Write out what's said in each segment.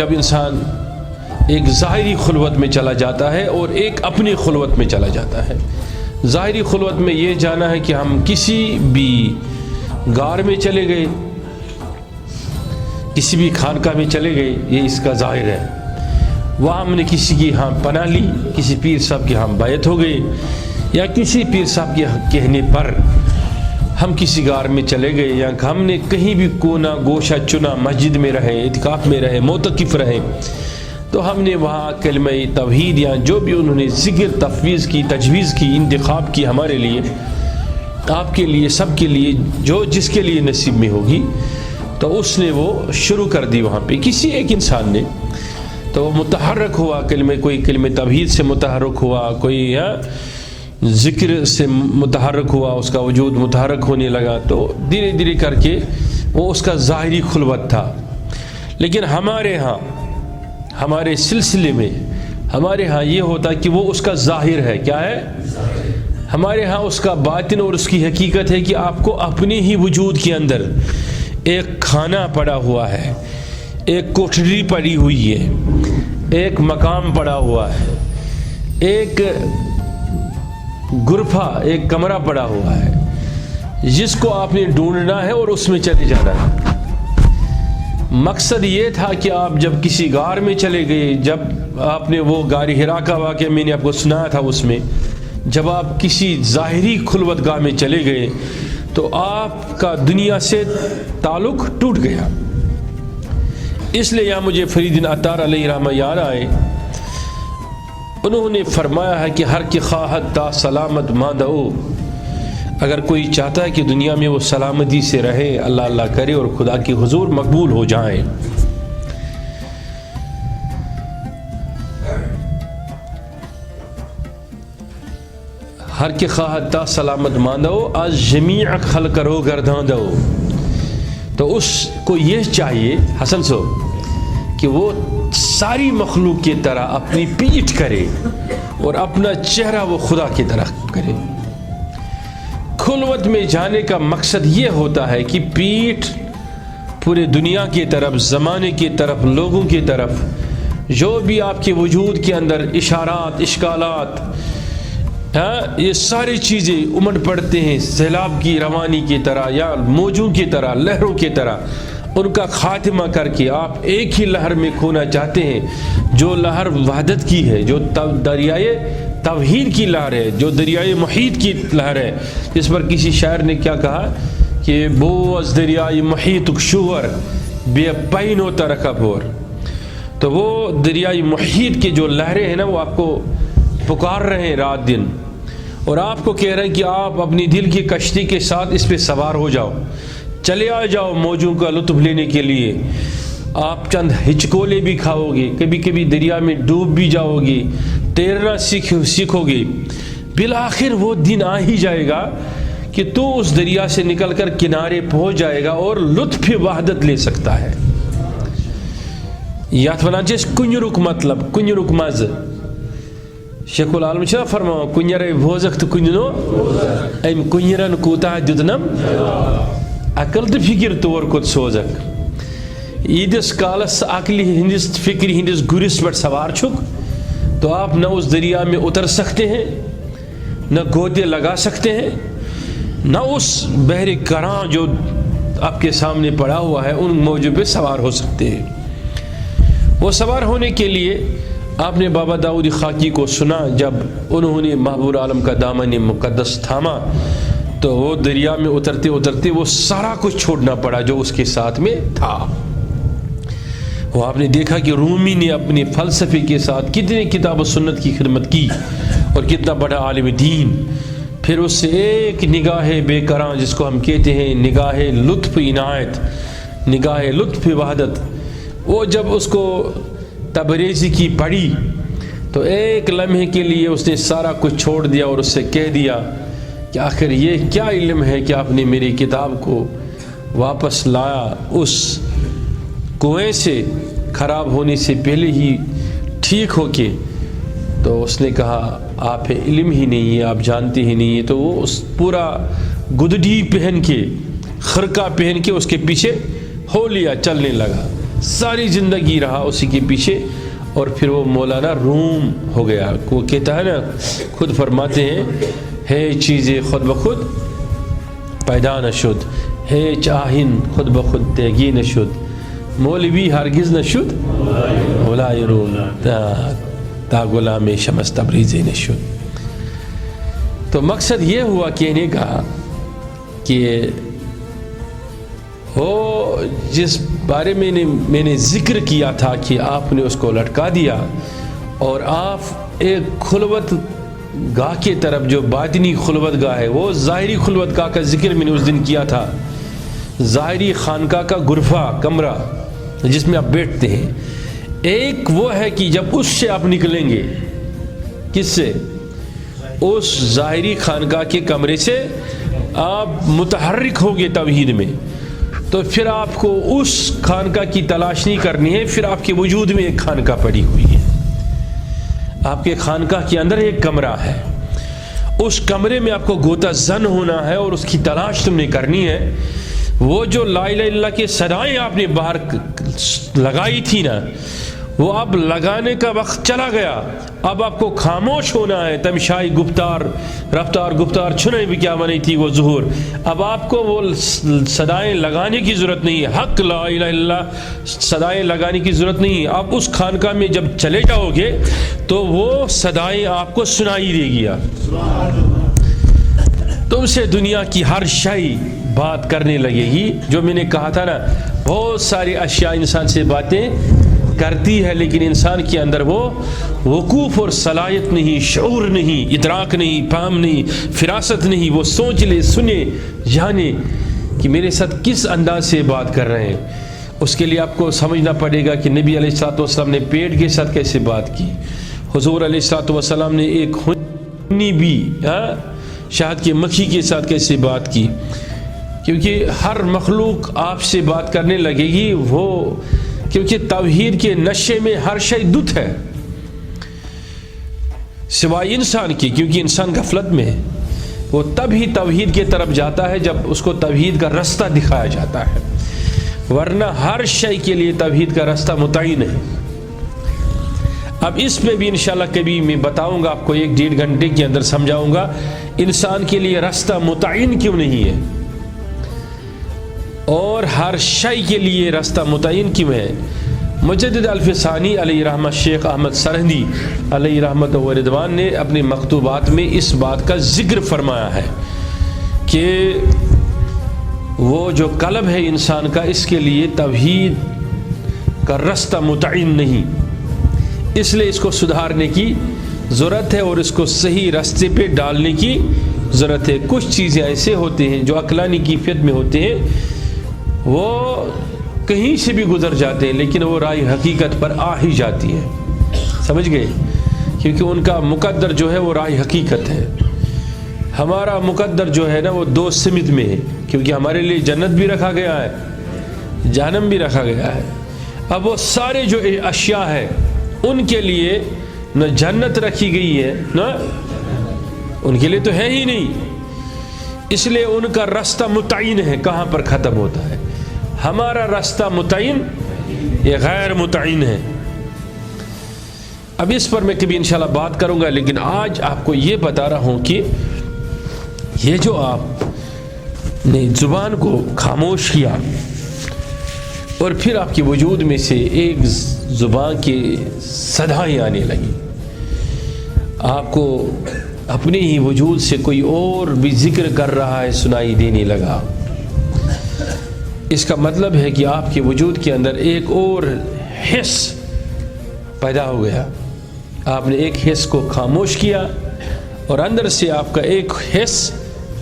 جب انسان ایک ظاہری خلوت میں چلا جاتا ہے اور ایک اپنی خلوت میں چلا جاتا ہے. ظاہری خلوت میں یہ جانا ہے کہ ہم کسی بھی غار میں چلے گئے, کسی بھی خانقاہ میں چلے گئے, یہ اس کا ظاہر ہے. وہاں ہم نے کسی کی پناہ لی, کسی پیر صاحب کی بیعت ہو گئی, یا کسی پیر صاحب کے کہنے پر ہم کسی غار میں چلے گئے, یا ہم نے کہیں بھی کونا گوشہ چنا, مسجد میں رہے, اعتکاف میں رہے, معتکف رہے, تو ہم نے وہاں کلمہ توحید یا جو بھی انہوں نے ذکر تفویض کی, تجویز کی, انتخاب کی ہمارے لیے, آپ کے لیے, سب کے لیے, جو جس کے لیے نصیب میں ہوگی, تو اس نے وہ شروع کر دی وہاں پہ کسی ایک انسان نے. تو وہ متحرک ہوا کلمہ, کوئی کلمہ توحید سے متحرک ہوا, کوئی ذکر سے متحرک ہوا, اس کا وجود متحرک ہونے لگا. تو دھیرے دھیرے کر کے وہ اس کا ظاہری خلوت تھا. لیکن ہمارے ہاں, ہمارے سلسلے میں ہمارے ہاں یہ ہوتا کہ وہ اس کا ظاہر ہے. کیا ہے؟ ہمارے ہاں اس کا باطن اور اس کی حقیقت ہے کہ آپ کو اپنے ہی وجود کے اندر ایک کھانا پڑا ہوا ہے, ایک کوٹھری پڑی ہوئی ہے, ایک مقام پڑا ہوا ہے, ایک غرفہ, ایک کمرہ پڑا ہوا ہے, جس کو آپ نے ڈھونڈنا ہے اور اس میں چلے جانا ہے. مقصد یہ تھا کہ آپ جب کسی غار میں چلے گئے, جب آپ نے وہ غار حرا کا واقعہ میں نے آپ کو سنایا تھا, اس میں جب آپ کسی ظاہری خلوت گاہ میں چلے گئے تو آپ کا دنیا سے تعلق ٹوٹ گیا. اس لیے یہاں مجھے فرید عطار علیہ رحمہ یاد آئے, انہوں نے فرمایا ہے کہ ہر کی خواہد تا سلامت ماندو, اگر کوئی چاہتا ہے کہ دنیا میں وہ سلامتی سے رہے, اللہ اللہ کرے اور خدا کی حضور مقبول ہو جائیں. ہر کے خواہد تا سلامت ماندو از جمیع خلق رو گردان دو. تو اس کو یہ چاہیے حسن سو کہ وہ ساری مخلوق کی طرح اپنی پیٹھ کرے اور اپنا چہرہ وہ خدا کی طرح کرے. خلوت میں جانے کا مقصد یہ ہوتا ہے کہ پیٹھ پورے دنیا کی طرف, زمانے کی طرف, لوگوں کی طرف, جو بھی آپ کے وجود کے اندر اشارات, اشکالات, یہ ساری چیزیں امڑ پڑتے ہیں سیلاب کی روانی کی طرح یا موجوں کی طرح, لہروں کی طرح, ان کا خاتمہ کر کے آپ ایک ہی لہر میں کھونا چاہتے ہیں, جو لہر وحدت کی ہے, جو دریائے توحید کی لہر ہے, جو دریائے محیط کی لہر ہے, جس پر کسی شاعر نے کیا کہا کہ بوز دریائے محیط شور بے پین و ترکبور. تو وہ دریائے محیط کی جو لہریں ہیں نا, وہ آپ کو پکار رہے ہیں رات دن, اور آپ کو کہہ رہے ہیں کہ آپ اپنی دل کی کشتی کے ساتھ اس پہ سوار ہو جاؤ, چلے آ جاؤ موجوں کا لطف لینے کے لیے. آپ چند ہچکولے بھی کھاؤ گے, کبھی کبھی دریا میں ڈوب بھی جاؤ گے, تیرنا سیکھو گے. بالآخر وہ دن آ ہی جائے گا کہ تو اس دریا سے نکل کر کنارے پہنچ جائے گا اور لطف وحدت لے سکتا ہے. یاد بنا جس کنجرک مطلب کنجرک مز شیخ العالم چھا فرماؤ کنجر بوزک تو کنجنو ایم کنجرن کوتا دیدنم عقل تو فکر طور کت سوزک. عیدس کالس عقلی ہندس فکری ہندس گرس پر سوار چھک تو آپ نہ اس دریا میں اتر سکتے ہیں, نہ گودے لگا سکتے ہیں, نہ اس بحر کراں جو آپ کے سامنے پڑا ہوا ہے ان موجوں پہ سوار ہو سکتے ہیں. وہ سوار ہونے کے لیے آپ نے بابا داؤد خاکی کو سنا, جب انہوں نے محبوب عالم کا دامن مقدس تھاما تو وہ دریا میں اترتے اترتے وہ سارا کچھ چھوڑنا پڑا جو اس کے ساتھ میں تھا. وہ آپ نے دیکھا کہ رومی نے اپنے فلسفے کے ساتھ کتنی کتاب و سنت کی خدمت کی اور کتنا بڑا عالم دین. پھر اس سے ایک نگاہ بے کراں, جس کو ہم کہتے ہیں نگاہ لطف عنایت, نگاہ لطف وحدت, وہ جب اس کو تبریزی کی پڑھی تو ایک لمحے کے لیے اس نے سارا کچھ چھوڑ دیا اور اس سے کہہ دیا کہ آخر یہ کیا علم ہے کہ آپ نے میری کتاب کو واپس لایا اس کنویں سے خراب ہونے سے پہلے ہی ٹھیک ہو کے. تو اس نے کہا آپ علم ہی نہیں ہے, آپ جانتے ہی نہیں ہے. تو وہ اس پورا گدڑی پہن کے, خرقہ پہن کے اس کے پیچھے ہو لیا, چلنے لگا. ساری زندگی رہا اسی کے پیچھے، اور پھر وہ مولانا روم ہو گیا۔ وہ کہتا ہے نا، خود فرماتے ہیں، ہے چیزیں خود بخود پیدا نشد، ہے چاہن خود بخود تیگی نشد، مولوی ہرگز نشد مولای روم تا غلام شمس تبریزی نشد۔ تو مقصد یہ ہوا کہنے کا کہ وہ جس بارے میں نے ذکر کیا تھا کہ آپ نے اس کو لٹکا دیا، اور آپ ایک خلوت گاہ کی طرف، جو باطنی خلوت گاہ ہے، وہ ظاہری خلوت گاہ کا ذکر میں نے اس دن کیا تھا، ظاہری خانقاہ کا غرفہ، کمرہ جس میں آپ بیٹھتے ہیں۔ ایک وہ ہے کہ جب اس سے آپ نکلیں گے، کس سے؟ اس ظاہری خانقاہ کے کمرے سے آپ متحرک ہوگے توحید میں، تو پھر آپ کو اس خانقاہ کی تلاش نہیں کرنی ہے، پھر آپ کے وجود میں ایک خانقاہ پڑی ہوئی ہے، آپ کے خانقاہ کے اندر ایک کمرہ ہے، اس کمرے میں آپ کو غوطہ زن ہونا ہے اور اس کی تلاش تم نے کرنی ہے۔ وہ جو لا الہ الا اللہ کے صدائیں آپ نے باہر لگائی تھی نا، وہ اب لگانے کا وقت چلا گیا، اب آپ کو خاموش ہونا ہے۔ تمشائی گفتار رفتار گفتار چھنے بھی کیا بنی تھی وہ ظہور، اب آپ کو وہ صدائیں لگانے کی ضرورت نہیں ہے، حق لا الہ الا اللہ صدائیں لگانے کی ضرورت نہیں ہے۔ اب اس خانقاہ میں جب چلے جاؤ گے تو وہ صدائیں آپ کو سنائی دے گی، تم سے دنیا کی ہر شے بات کرنے لگے گی۔ جو میں نے کہا تھا نا، بہت ساری اشیاء انسان سے باتیں کرتی ہے، لیکن انسان کے اندر وہ وقوف اور صلاحیت نہیں، شعور نہیں، ادراک نہیں، فہم نہیں، فراست نہیں۔ وہ سوچ لے، سنے، جانے کہ میرے ساتھ کس انداز سے بات کر رہے ہیں۔ اس کے لیے آپ کو سمجھنا پڑے گا کہ نبی علیہ الصلوۃ والسلام نے پیٹ کے ساتھ کیسے بات کی، حضور علیہ الصلوۃ والسلام نے ایک ہنی بھی شہد کے مکھی کے ساتھ کیسے بات کی، کیونکہ ہر مخلوق آپ سے بات کرنے لگے گی، وہ کیونکہ توحید کے نشے میں ہر شے دت ہے سوائے انسان کی، کیونکہ انسان غفلت میں ہے۔ وہ تب ہی توحید کی طرف جاتا ہے جب اس کو توحید کا رستہ دکھایا جاتا ہے، ورنہ ہر شے کے لیے توحید کا رستہ متعین ہے۔ اب اس میں بھی انشاءاللہ کبھی میں بتاؤں گا آپ کو، 1-1.5 گھنٹے کے اندر سمجھاؤں گا انسان کے لیے رستہ متعین کیوں نہیں ہے، اور ہر شے کے لیے رستہ متعین کیوں ہے۔ مجدد الفسانی علیہ رحمت، شیخ احمد سرہندی علیہ رحمت و رضوان نے اپنے مکتوبات میں اس بات کا ذکر فرمایا ہے کہ وہ جو قلب ہے انسان کا، اس کے لیے توحید کا رستہ متعین نہیں، اس لیے اس کو سدھارنے کی ضرورت ہے اور اس کو صحیح راستے پہ ڈالنے کی ضرورت ہے۔ کچھ چیزیں ایسے ہوتے ہیں جو عقلانی کیفیت میں ہوتے ہیں، وہ کہیں سے بھی گزر جاتے ہیں، لیکن وہ راہ حقیقت پر آ ہی جاتی ہے، سمجھ گئے؟ کیونکہ ان کا مقدر جو ہے وہ راہ حقیقت ہے۔ ہمارا مقدر جو ہے نا وہ 2 سمت میں ہے، کیونکہ ہمارے لیے جنت بھی رکھا گیا ہے، جہنم بھی رکھا گیا ہے۔ اب وہ سارے جو اشیاء ہے ان کے لیے نہ جنت رکھی گئی ہے، نہ ان کے لیے تو ہے ہی نہیں، اس لیے ان کا راستہ متعین ہے کہاں پر ختم ہوتا ہے۔ ہمارا راستہ متعین، یہ غیر متعین ہے۔ اب اس پر میں کبھی انشاءاللہ بات کروں گا، لیکن آج آپ کو یہ بتا رہا ہوں کہ یہ جو آپ نے زبان کو خاموش کیا اور پھر آپ کے وجود میں سے ایک زبان کی صدائیں آنے لگی، آپ کو اپنے ہی وجود سے کوئی اور بھی ذکر کر رہا ہے سنائی دینے لگا، اس کا مطلب ہے کہ آپ کے وجود کے اندر ایک اور حس پیدا ہو گیا۔ آپ نے ایک حس کو خاموش کیا اور اندر سے آپ کا ایک حس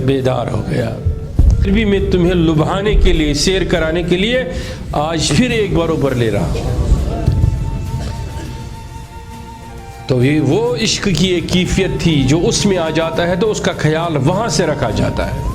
بیدار ہو گیا۔ پھر بھی میں تمہیں لبھانے کے لیے، سیر کرانے کے لیے آج پھر ایک بار اوپر لے رہا ہوں۔ تو یہ وہ عشق کی ایک کیفیت تھی جو اس میں آ جاتا ہے تو اس کا خیال وہاں سے رکھا جاتا ہے۔